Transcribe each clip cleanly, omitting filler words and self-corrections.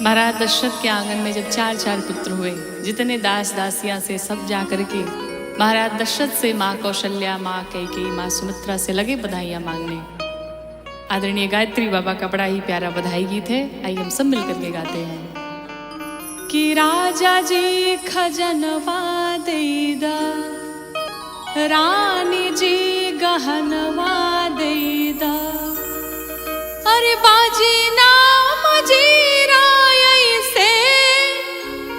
महाराज दशरथ के आंगन में जब 4 पुत्र हुए, जितने दास दासियां से सब जा करके महाराज दशरथ से माँ कौशल्या, माँ कैकेयी, माँ सुमित्रा से लगे बधाइयाँ मांगने। आदरणीय गायत्री बाबा का बड़ा ही प्यारा बधाई गीत है, आइए हम सब मिलकर के गाते हैं कि राजा जी खजनवा देदा, रानी जी गहनवा देदा, अरे बाजी नाम जीरा से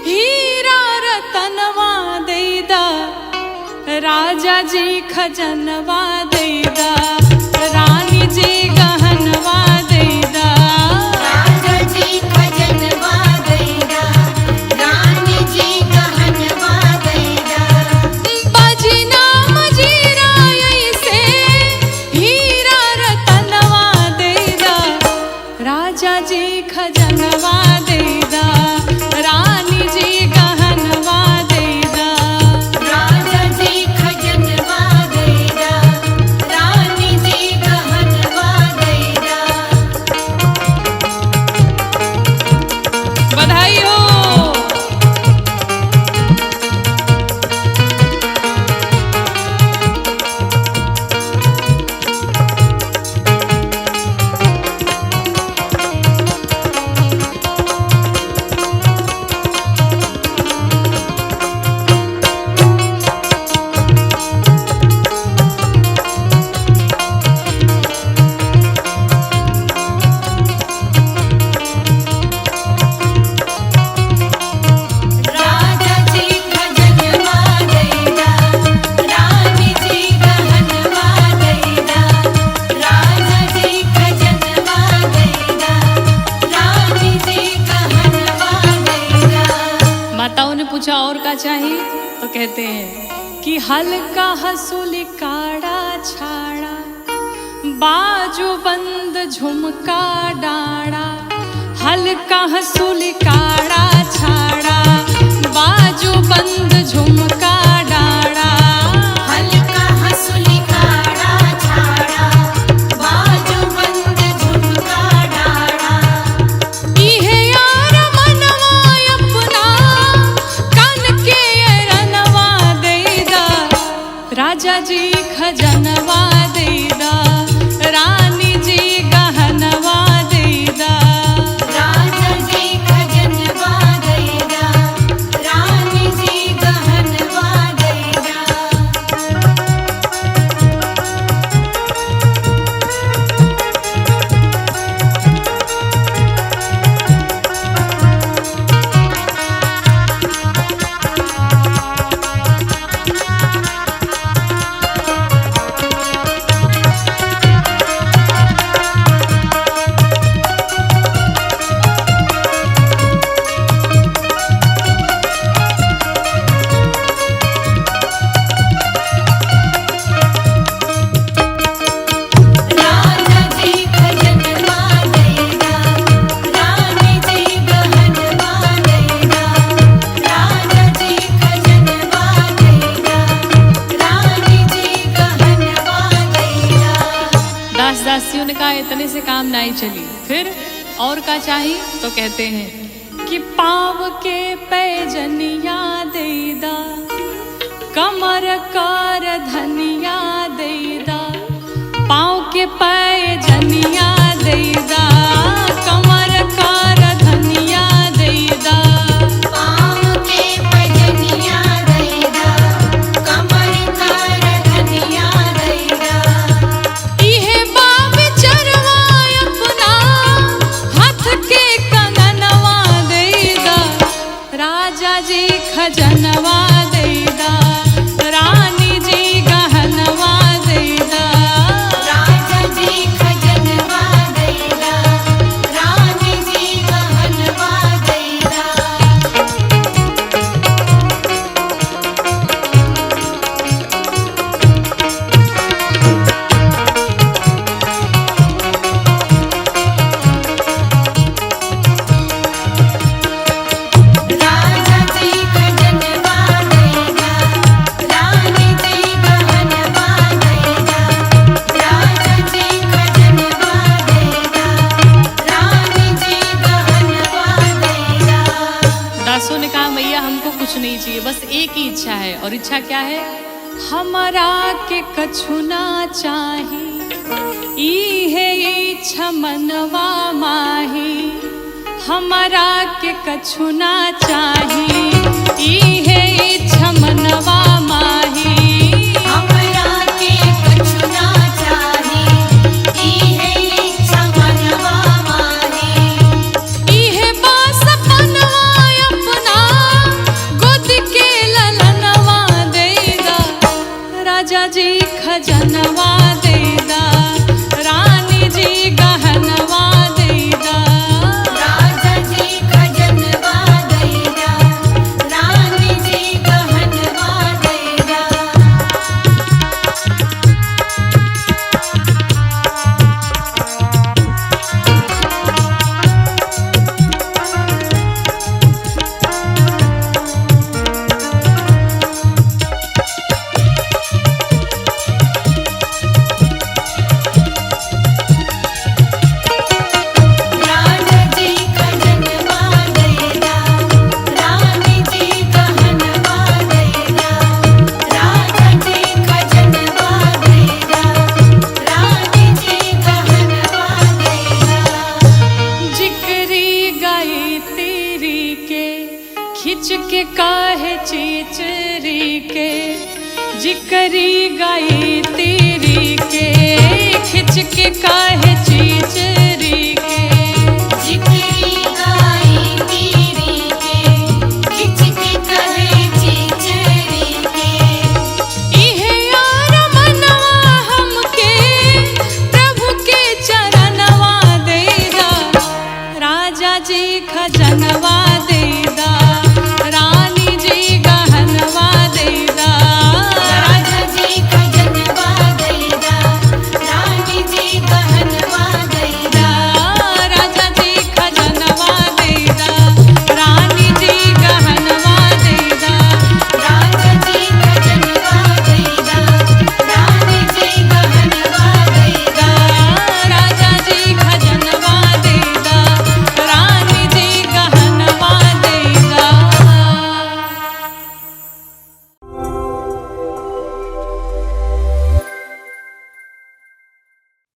हीरा रतनवा देदा, राजा जी खजनवा देदा, रानी जी गहनवा देदा, राजा जी खजनवा देदा, रानी जी गहनवा देदा, बाजी नाम जीरा से हीरा रतनवा देदा, राजा जी खजनवा देदा, रानी जी गहनवा देदा, राजा जी खजनवा देदा, रानी जी गहनवा देदा। बधाई हो। राजा जी खजनवा देदा, रानी जी गहनवा देदा, राजा जी खजनवा देदा, रानी जी गहनवा देदा। माताओं ने पूछा और का चाहिए, तो कहते हैं कि हल्का हसूली काड़ा छाड़ा, बाजू बंद झुमका डाड़ा, हल्का हसूली काड़ा छाड़ा, बाजू बंद झुमका डाड़ा, हल्का हंसुली काड़ा छाड़ा, बाजू बंद झुमका डाड़ा, इहे यार मनवा अपना, कान के रनवा देदा, राजा जी खजनवा देदा, रानी जी गहनवा देदा, राजा जी खजनवा देदा, रानी जी गहनवा देदा। राजा जी खजनवा देदा, रानी जी गहनवा देदा, राजा जी खजनवा देदा, रानी जी गहनवा देदा। दास दासियों ने कहा इतने से काम नहीं चली, फिर और का चाहिए, तो कहते हैं कि पाँव के पैजनिया देदा, कमर कर धनिया देदा, पाँव के पैजनिया देदा, कमर कर धनिया देदा, पाँव के पैजनिया देदा, कमर कर धनिया देदा, इहे बाब चरवा अपना, हाथ के कंगनवा देदा, राजा जी खजनवा देदा, रानी जी गहनवा देदा, राजा जी खजनवा देदा, रानी जी गहनवा देदा। राजा जी खजनवा देदा, मैया हमको कुछ नहीं चाहिए, बस एक ही इच्छा है। और इच्छा क्या है? हमारा के कछु ना चाही, इहे इच्छा मनवा माही। हमारा के कछु ना चाही, इहे इच्छा मनवा माही। हमरा के कछु ना चाही, इहे इच्छा मनवा माही। इहे बास बनवा अपना गोद के ललनवा देदा, राजा जी खजनवा देदा, रानी जी गहनवा देदा। राजा जी खजनवा दैदा, रानी जी गहनवा दैदा। राजा जी खजनवा दैदा, रानी जी गहनवा दैदा। राजा जी खजनवा दैदा, रानी जी गहनवा दैदा। जिकरी गाई तेरी के खिंच के काहे चीचरी के। जिकरी गाई तेरी के खिंच के काहे चीचरी के। जिकरी गाई तेरी के, खिंच के कहे चीचरी के। इहे यार मनवा हमके प्रभु के चरणवा देदा, राजा जी खजनवा देदा,